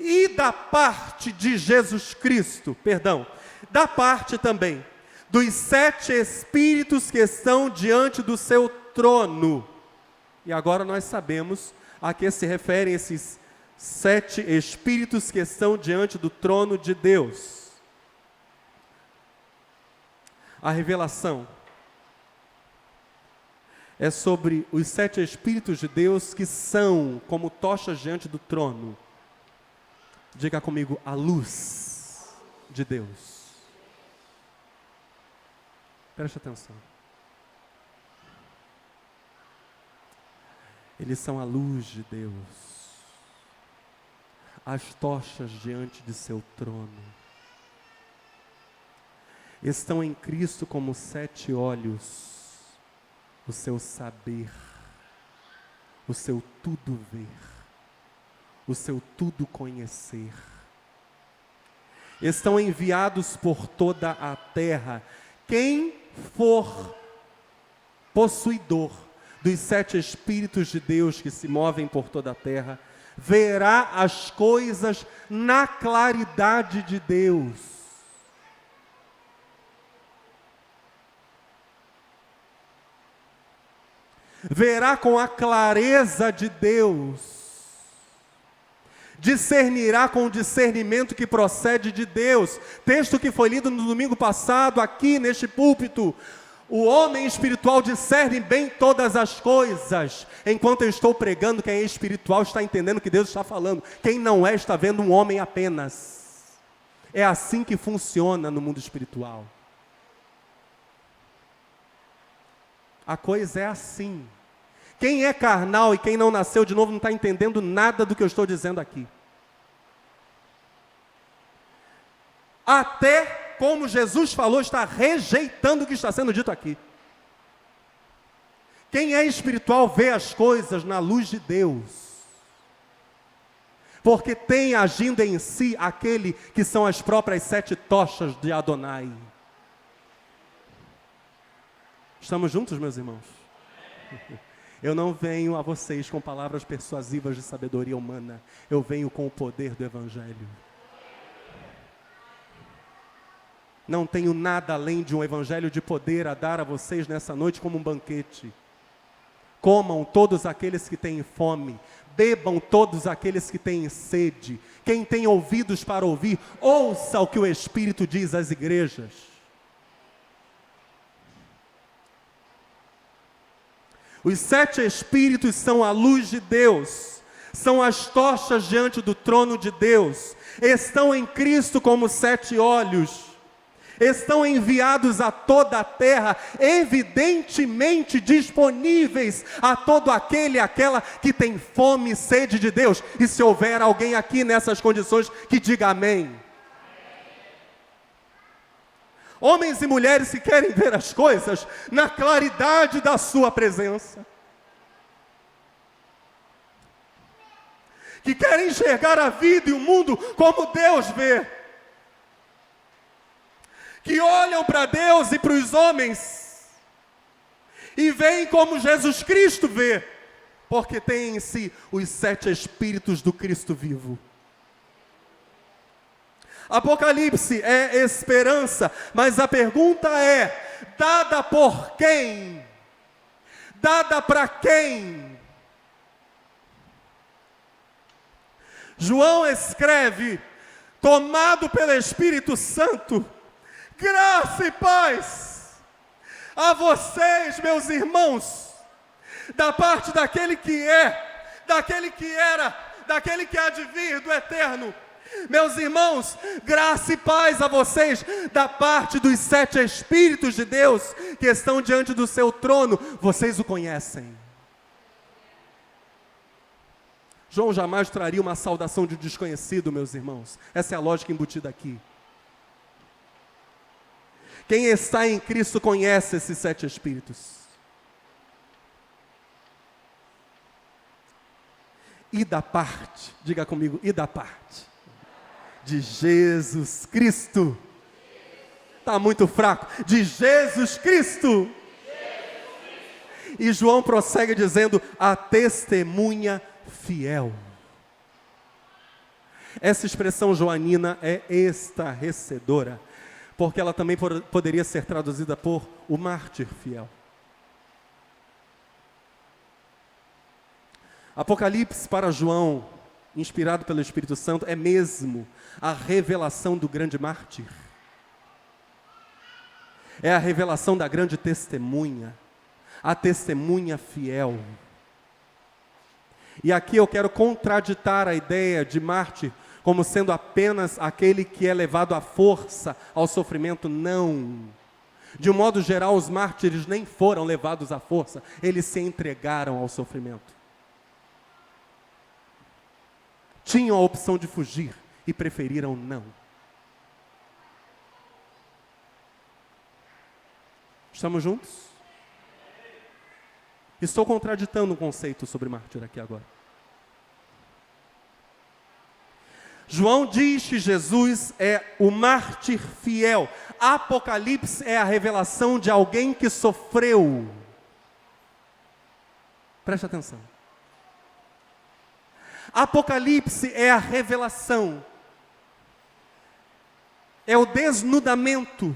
E da parte de Jesus Cristo, da parte também dos 7 espíritos que estão diante do seu trono. E agora nós sabemos a que se referem esses 7 espíritos que estão diante do trono de Deus. A revelação é sobre os 7 espíritos de Deus que são como tochas diante do trono. Diga comigo, a luz de Deus. Preste atenção. Eles são a luz de Deus. As tochas diante de seu trono. Estão em Cristo como 7 olhos. O seu saber. O seu tudo ver. O seu tudo conhecer. Estão enviados por toda a terra. Quem for possuidor dos 7 Espíritos de Deus que se movem por toda a terra, verá as coisas na claridade de Deus. Verá com a clareza de Deus. Discernirá com o discernimento que procede de Deus. Texto que foi lido no domingo passado, aqui neste púlpito. O homem espiritual discerne bem todas as coisas. Enquanto eu estou pregando, quem é espiritual está entendendo o que Deus está falando. Quem não é, está vendo um homem apenas. É assim que funciona no mundo espiritual. A coisa é assim. Quem é carnal e quem não nasceu de novo não está entendendo nada do que eu estou dizendo aqui. Até, como Jesus falou, está rejeitando o que está sendo dito aqui. Quem é espiritual vê as coisas na luz de Deus. Porque tem agindo em si aquele que são as próprias 7 tochas de Adonai. Estamos juntos, meus irmãos? Eu não venho a vocês com palavras persuasivas de sabedoria humana. Eu venho com o poder do Evangelho. Não tenho nada além de um Evangelho de poder a dar a vocês nessa noite como um banquete. Comam todos aqueles que têm fome. Bebam todos aqueles que têm sede. Quem tem ouvidos para ouvir, ouça o que o Espírito diz às igrejas. Os 7 Espíritos são a luz de Deus, são as tochas diante do trono de Deus, estão em Cristo como 7 olhos, estão enviados a toda a terra, evidentemente disponíveis a todo aquele e aquela que tem fome e sede de Deus. E se houver alguém aqui nessas condições, que diga amém. Homens e mulheres que querem ver as coisas na claridade da sua presença. Que querem enxergar a vida e o mundo como Deus vê. Que olham para Deus e para os homens e veem como Jesus Cristo vê. Porque tem em si os 7 Espíritos do Cristo vivo. Apocalipse é esperança, mas a pergunta é, dada por quem? Dada para quem? João escreve, tomado pelo Espírito Santo, graça e paz a vocês, meus irmãos, da parte daquele que é, daquele que era, daquele que há de vir, do eterno. Meus irmãos, graça e paz a vocês da parte dos 7 Espíritos de Deus que estão diante do seu trono. Vocês o conhecem. João jamais traria uma saudação de desconhecido, meus irmãos. Essa é a lógica embutida aqui. Quem está em Cristo conhece esses 7 Espíritos. E da parte, diga comigo, e da parte de Jesus Cristo. Está muito fraco. De Jesus Cristo. E João prossegue dizendo, a testemunha fiel. Essa expressão joanina é estarrecedora, porque ela também poderia ser traduzida por o mártir fiel. Apocalipse para João, inspirado pelo Espírito Santo, é mesmo a revelação do grande mártir. É a revelação da grande testemunha, a testemunha fiel. E aqui eu quero contraditar a ideia de mártir como sendo apenas aquele que é levado à força ao sofrimento. Não. De um modo geral, os mártires nem foram levados à força, eles se entregaram ao sofrimento. Tinham a opção de fugir e preferiram não. Estamos juntos? Estou contraditando um conceito sobre mártir aqui agora. João diz que Jesus é o mártir fiel. Apocalipse é a revelação de alguém que sofreu. Preste atenção. Apocalipse é a revelação, é o desnudamento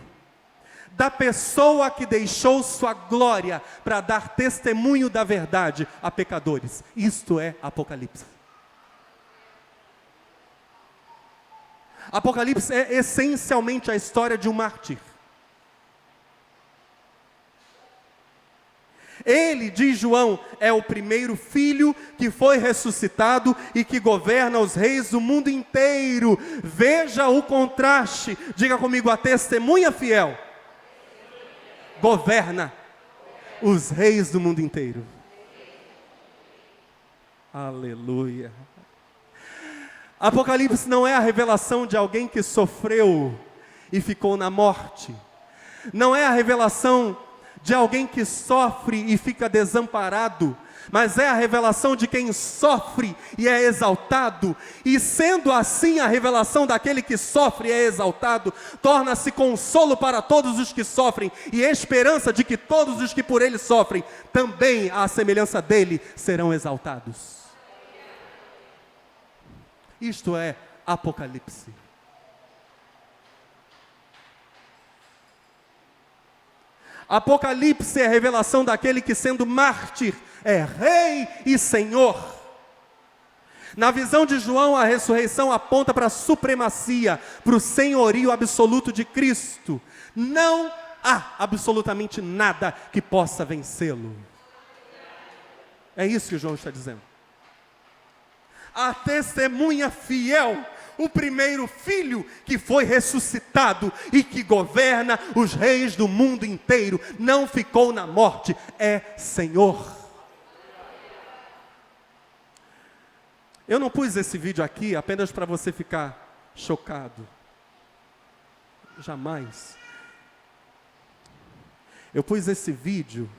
da pessoa que deixou sua glória para dar testemunho da verdade a pecadores. Isto é Apocalipse. Apocalipse é essencialmente a história de um mártir. Ele, diz João, é o primeiro filho que foi ressuscitado e que governa os reis do mundo inteiro. Veja o contraste. Diga comigo, a testemunha fiel governa os reis do mundo inteiro. Aleluia. Apocalipse não é a revelação de alguém que sofreu e ficou na morte. Não é a revelação de alguém que sofre e fica desamparado, mas é a revelação de quem sofre e é exaltado. E sendo assim a revelação daquele que sofre e é exaltado, torna-se consolo para todos os que sofrem e esperança de que todos os que por ele sofrem, também à semelhança dele, serão exaltados. Isto é Apocalipse. Apocalipse é a revelação daquele que, sendo mártir, é rei e senhor. Na visão de João, a ressurreição aponta para a supremacia, para o senhorio absoluto de Cristo. Não há absolutamente nada que possa vencê-lo. É isso que João está dizendo. A testemunha fiel, o primeiro filho que foi ressuscitado e que governa os reis do mundo inteiro, não ficou na morte, é Senhor. Eu não pus esse vídeo aqui apenas para você ficar chocado. Jamais. Eu pus esse vídeo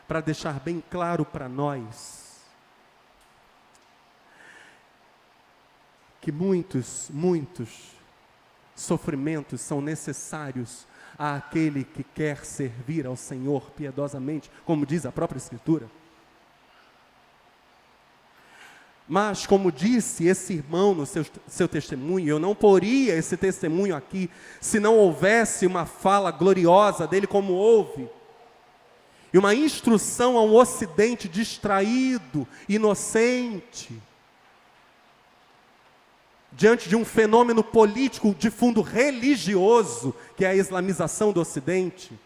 para deixar bem claro para nós que muitos sofrimentos são necessários àquele que quer servir ao Senhor piedosamente, como diz a própria Escritura. Mas, como disse esse irmão no seu testemunho, eu não poria esse testemunho aqui se não houvesse uma fala gloriosa dele como houve. E uma instrução a um ocidente distraído, inocente, diante de um fenômeno político de fundo religioso, que é a islamização do Ocidente.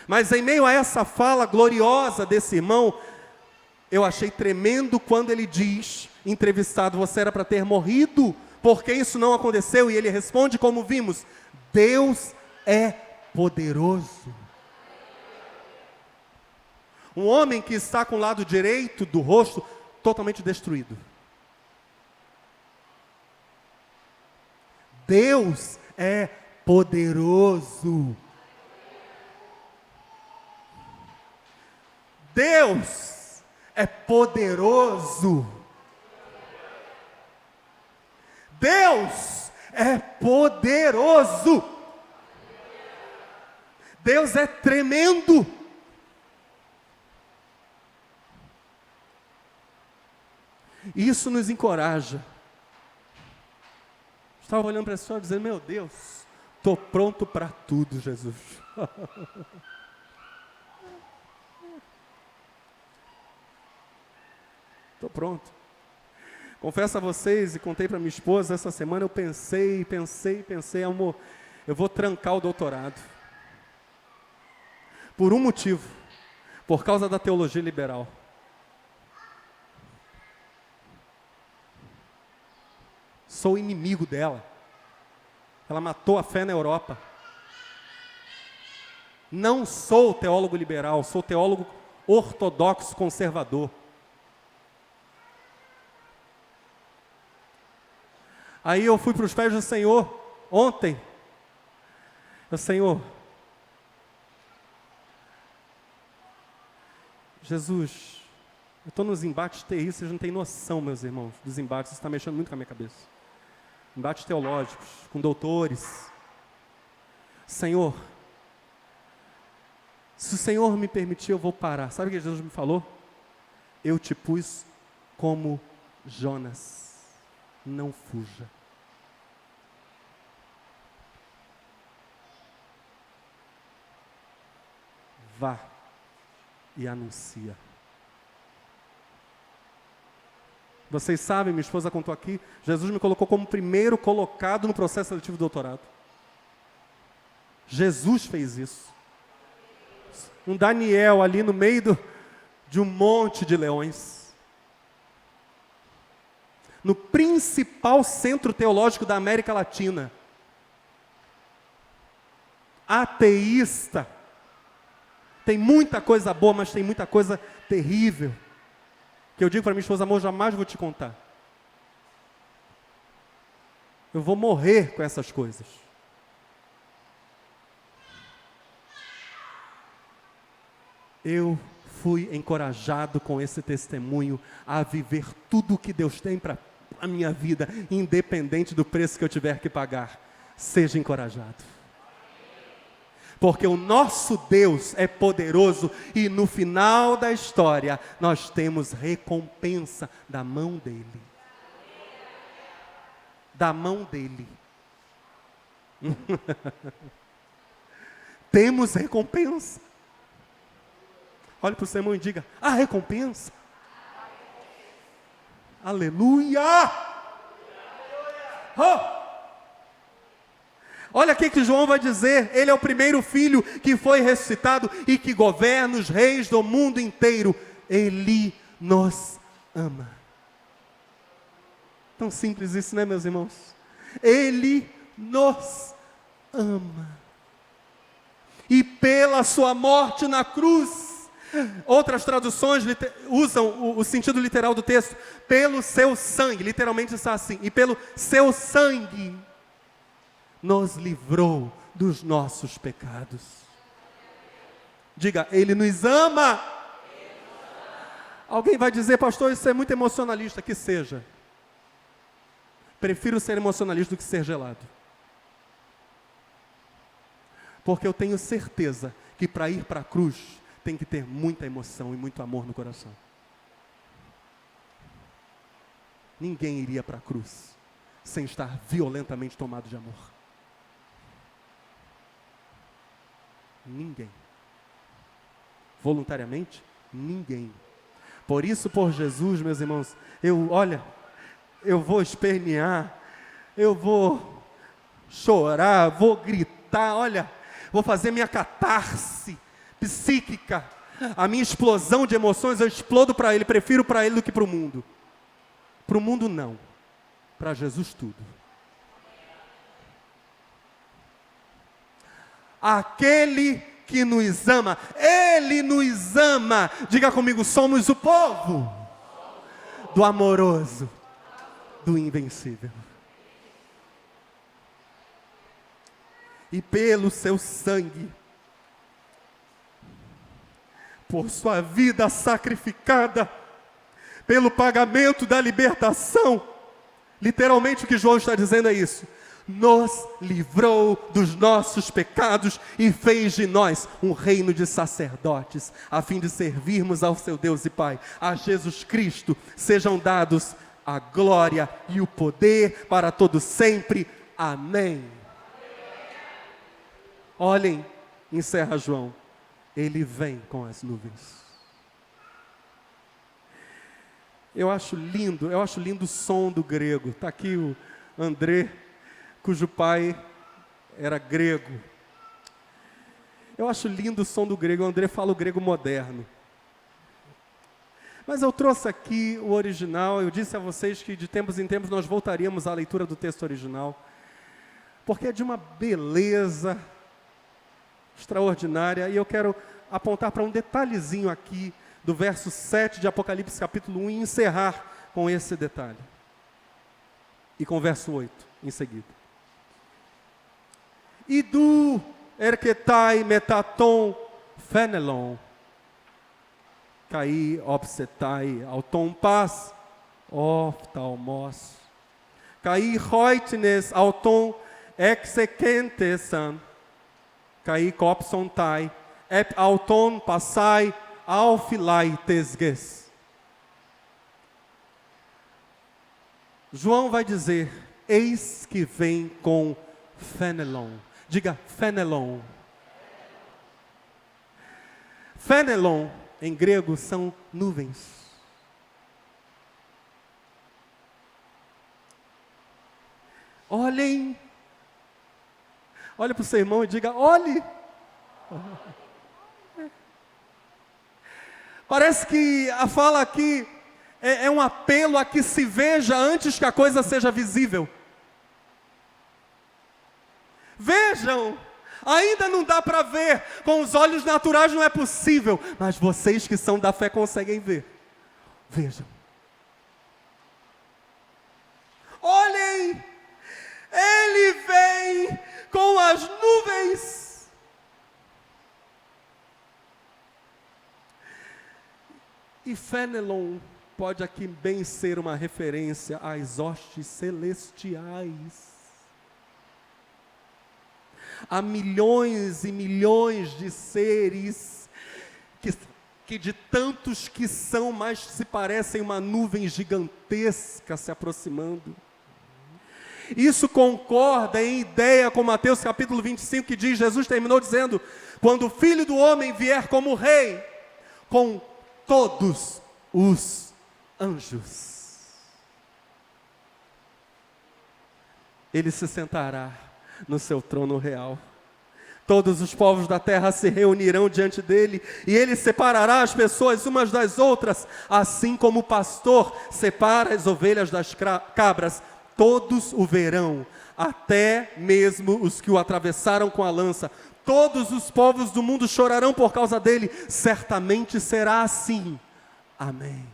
Mas em meio a essa fala gloriosa desse irmão, eu achei tremendo quando ele diz, entrevistado, você era para ter morrido, porque isso não aconteceu? E ele responde como vimos, Deus é poderoso. Um homem que está com o lado direito do rosto totalmente destruído. Deus é poderoso. Deus é poderoso. Deus é poderoso. Deus é tremendo. Isso nos encoraja. Estava olhando para a pessoa dizendo, meu Deus, Estou pronto para tudo, Jesus. Estou pronto. Confesso a vocês, e contei para minha esposa, essa semana eu pensei, amor, eu vou trancar o doutorado. Por um motivo, por causa da teologia liberal. Sou inimigo dela. Ela matou a fé na Europa. Não sou teólogo liberal, sou teólogo ortodoxo conservador. Aí eu fui para os pés do Senhor ontem. Senhor, Jesus, eu estou nos embates terríveis, vocês não têm noção, meus irmãos, dos embates, isso está mexendo muito com a minha cabeça. Embates teológicos, com doutores. Senhor, se o Senhor me permitir, eu vou parar. Sabe o que Jesus me falou? Eu te pus como Jonas. Não fuja. Vá e anuncia. Vocês sabem, minha esposa contou aqui, Jesus me colocou como primeiro colocado no processo seletivo do doutorado. Jesus fez isso. Um Daniel ali no meio de um monte de leões. No principal centro teológico da América Latina. Ateísta. Tem muita coisa boa, mas tem muita coisa terrível. Que eu digo para minha esposa, amor, jamais vou te contar. Eu vou morrer com essas coisas. Eu fui encorajado com esse testemunho a viver tudo o que Deus tem para a minha vida, independente do preço que eu tiver que pagar. Seja encorajado. Porque o nosso Deus é poderoso e no final da história nós temos recompensa da mão dele. Da mão dele. Temos recompensa. Olhe para o seu irmão e diga, a recompensa. Aleluia! Oh! Olha o que João vai dizer, ele é o primeiro filho que foi ressuscitado e que governa os reis do mundo inteiro. Ele nos ama. Tão simples isso, né, meus irmãos? Ele nos ama. E pela sua morte na cruz, outras traduções usam o sentido literal do texto, pelo seu sangue, literalmente está assim, e pelo seu sangue, nos livrou dos nossos pecados. Diga, Ele nos ama. Alguém vai dizer, pastor, isso é muito emocionalista. Que seja. Prefiro ser emocionalista do que ser gelado. Porque eu tenho certeza que para ir para a cruz tem que ter muita emoção e muito amor no coração. Ninguém iria para a cruz sem estar violentamente tomado de amor. Ninguém. Voluntariamente, ninguém. Por isso, por Jesus, meus irmãos, eu vou espernear, eu vou chorar, vou gritar, vou fazer minha catarse psíquica, a minha explosão de emoções, eu explodo para Ele, prefiro para Ele do que para o mundo. Para o mundo não, para Jesus tudo. Aquele que nos ama, Ele nos ama. Diga comigo, somos o povo do amoroso, do invencível. E pelo seu sangue, por sua vida sacrificada, pelo pagamento da libertação, literalmente o que João está dizendo é isso, nos livrou dos nossos pecados e fez de nós um reino de sacerdotes, a fim de servirmos ao seu Deus e Pai. A Jesus Cristo sejam dados a glória e o poder para todo sempre. Amém. Olhem, encerra João, ele vem com as nuvens. Eu acho lindo o som do grego. Está aqui o André, cujo pai era grego. Eu acho lindo o som do grego. O André fala o grego moderno. Mas eu trouxe aqui o original. Eu disse a vocês que de tempos em tempos nós voltaríamos à leitura do texto original, porque é de uma beleza extraordinária. E eu quero apontar para um detalhezinho aqui do verso 7 de Apocalipse capítulo 1 e encerrar com esse detalhe. E com o verso 8 em seguida. Idu erketai metaton phenelon, kai opsetai auton pas oftalmos, kai hoitnes auton exequentesan, kai copsontai ep auton passai alfilai tesges. João vai dizer, eis que vem com phenelon. Diga, phenelon. Phenelon, em grego, são nuvens. Olhem. Olhe para o seu irmão e diga, olhe. Parece que a fala aqui é um apelo a que se veja antes que a coisa seja visível. Vejam, ainda não dá para ver, com os olhos naturais não é possível, mas vocês que são da fé conseguem ver. Vejam. Olhem, ele vem com as nuvens. E phenelon pode aqui bem ser uma referência às hostes celestiais. Há milhões e milhões de seres que de tantos que são, mais se parecem uma nuvem gigantesca se aproximando. Isso concorda em ideia com Mateus capítulo 25, que diz, Jesus terminou dizendo, quando o Filho do Homem vier como Rei, com todos os anjos, ele se sentará no seu trono real. Todos os povos da terra se reunirão diante dele, e ele separará as pessoas umas das outras, assim como o pastor separa as ovelhas das cabras. Todos o verão, até mesmo os que o atravessaram com a lança. Todos os povos do mundo chorarão por causa dele. Certamente será assim. Amém.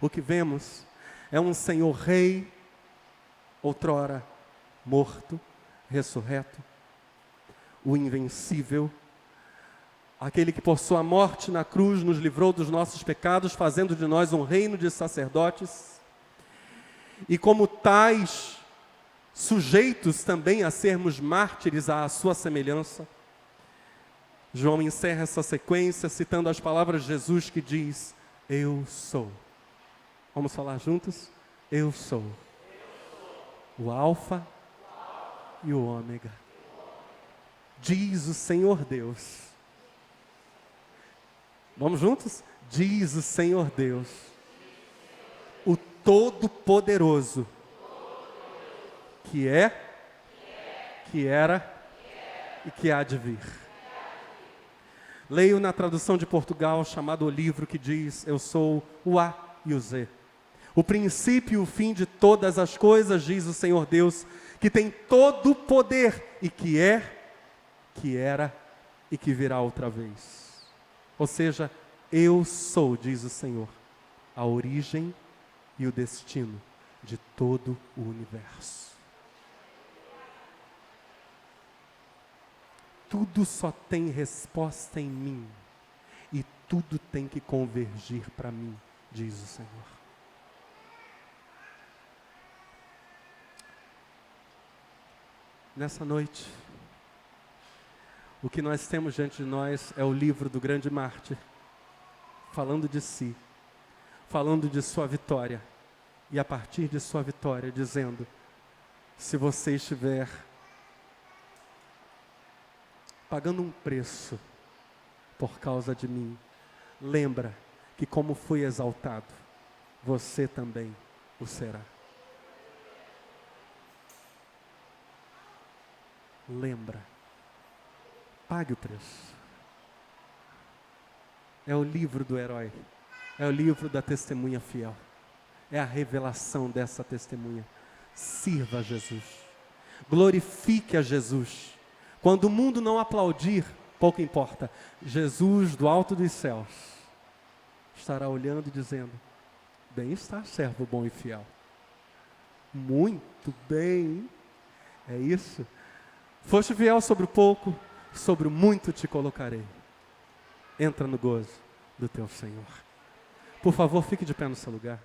O que vemos é um Senhor Rei, outrora morto, ressurreto, o invencível, aquele que por sua morte na cruz nos livrou dos nossos pecados, fazendo de nós um reino de sacerdotes, e como tais, sujeitos também a sermos mártires à sua semelhança. João encerra essa sequência citando as palavras de Jesus que diz, eu sou. Vamos falar juntos? Eu sou o Alfa e o Ômega. Diz o Senhor Deus. Vamos juntos? Diz o Senhor Deus, o Todo-Poderoso, que é, que era e que há de vir. Leio na tradução de Portugal, chamado o livro, que diz, eu sou o A e o Z. O princípio e o fim de todas as coisas, diz o Senhor Deus, que tem todo o poder e que é, que era e que virá outra vez. Ou seja, eu sou, diz o Senhor, a origem e o destino de todo o universo. Tudo só tem resposta em mim e tudo tem que convergir para mim, diz o Senhor. Nessa noite, o que nós temos diante de nós é o livro do grande mártir, falando de si, falando de sua vitória, e a partir de sua vitória, dizendo, Se você estiver pagando um preço por causa de mim, lembra que como fui exaltado, você também o será. Lembra. Pague o preço. É o livro do herói. É o livro da testemunha fiel. É a revelação dessa testemunha. Sirva a Jesus. Glorifique a Jesus. Quando o mundo não aplaudir, pouco importa. Jesus do alto dos céus estará olhando e dizendo: bem está, servo bom e fiel. Muito bem. É isso. Foste fiel sobre o pouco, sobre o muito te colocarei. Entra no gozo do teu Senhor. Por favor, fique de pé no seu lugar.